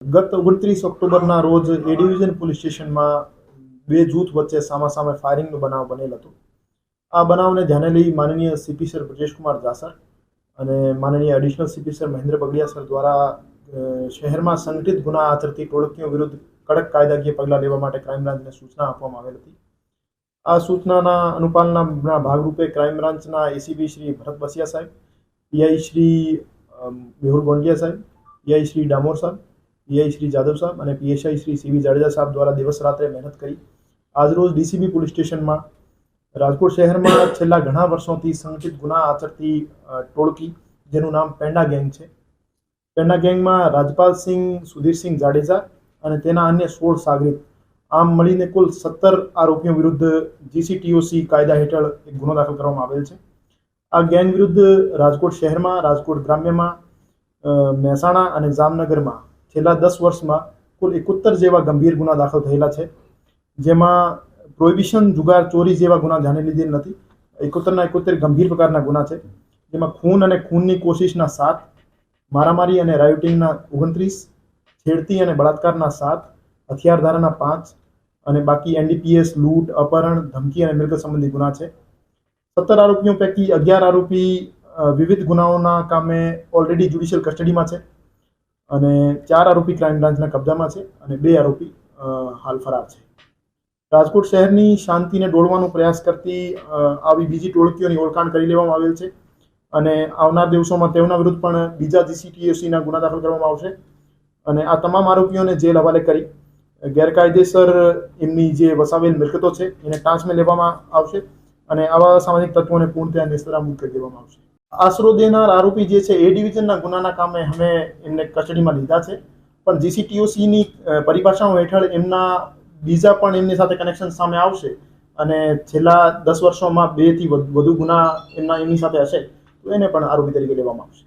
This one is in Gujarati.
ગત 29 ઓક્ટોબરના રોજ એ ડિવિઝન પોલીસ સ્ટેશનમાં બે જૂથ વચ્ચે સામાસામે ફાયરિંગનો બનાવ બનેલ હતો. આ બનાવને ધ્યાને લઈ માનનીય સીપી સર બ્રજેશકુમાર જાસર અને માનનીય additional CP sir Mahendra Bagadia sir દ્વારા શહેરમાં સંગઠિત ગુના આચરતી ટોળકીઓ વિરુદ્ધ કડક કાયદાકીય પગલાં લેવા માટે ક્રાઇમ બ્રાન્ચને સૂચના આપવામાં આવેલ હતી. આ સૂચનાના અનુપાલનના ભાગરૂપે ક્રાઇમ બ્રાન્ચના એસીપી શ્રી ભરત બસિયા સાહેબ, પીઆઈ શ્રી મેહુલ ગોંડિયા સાહેબ, પીઆઈ શ્રી ડામોર સાહેબ, પીઆઈ શ્રી જાદવ સાહેબ અને પીએસઆઈ શ્રી સીવી જાડેજા સાહેબ દ્વારા દિવસ રાત્રે મહેનત કરી આજરોજ ડીસીબી પોલીસ સ્ટેશનમાં રાજકોટ શહેરમાં છેલ્લા ઘણા વર્ષોથી સંગઠિત ગુના આચરતી ટોળકી જેનું નામ પેંડા ગેંગ છે. પેંડા ગેંગમાં રાજપાલસિંહ સુધીરસિંહ જાડેજા અને તેના અન્ય 16 સાગરીત આમ મળીને કુલ 17 આરોપીઓ વિરુદ્ધ જીસીટીઓસી કાયદા હેઠળ એક ગુનો દાખલ કરવામાં આવેલ છે. આ ગેંગ વિરુદ્ધ રાજકોટ શહેરમાં, રાજકોટ ગ્રામ્યમાં, મહેસાણા અને જામનગરમાં છેલ્લા 10 વર્ષમાં કુલ 71 જેવા ગંભીર ગુના દાખલ થયેલા છે, જેમાં પ્રોહિબિશન, જુગાર, ચોરી જેવા ગુના ધ્યાને લીધેલ નથી. 71 ગંભીર પ્રકારના ગુના છે, જેમાં ખૂન અને ખૂનની કોશિશના 7, મારામારી અને રાયોટિંગના 29, છેડતી અને બળાત્કારના 7, હથિયાર ધારાના 5 અને બાકી એનડીપીએસ, લૂંટ, અપહરણ, ધમકી અને મિલકત સંબંધી ગુના છે. 17 આરોપીઓ પૈકી 11 આરોપી વિવિધ ગુનાઓના કામે ઓલરેડી જ્યુડિશિયલ કસ્ટડીમાં છે અને 4 આરોપી ક્રાઇમ બ્રાન્ચના કબજામાં છે અને 2 આરોપી હાલ ફરાર છે. રાજકોટ શહેરની શાંતિને ડોળવાનો પ્રયાસ કરતી આવી બીજી ટોળકીઓની ઓળખાણ કરી લેવામાં આવેલ છે અને આવનાર દિવસોમાં તેઓના વિરુદ્ધ પણ બીજા જીસીટીઓસીના ગુના દાખલ કરવામાં આવશે અને આ તમામ આરોપીઓને જેલ હવાલે કરી ગેરકાયદેસર એમની જે વસાવેલ મિલકતો છે એને ટાંચમાં લેવામાં આવશે અને આવા સામાજિક તત્વોને પૂર્ણતયા નેસ્તનાબૂદ કરી દેવામાં આવશે. આશરો દેનાર આરોપી જે છે એ ડિવિઝનના ગુનાના કામે અમે એમને કસ્ટડીમાં લીધા છે, પણ જીસીટીઓસીની પરિભાષાઓ હેઠળ એમના બીજા પણ એમની સાથે કનેક્શન સામે આવશે અને છેલ્લા 10 વર્ષોમાં 2 થી વધુ ગુના એમની સાથે હશે તો એને પણ આરોપી તરીકે લેવામાં આવશે.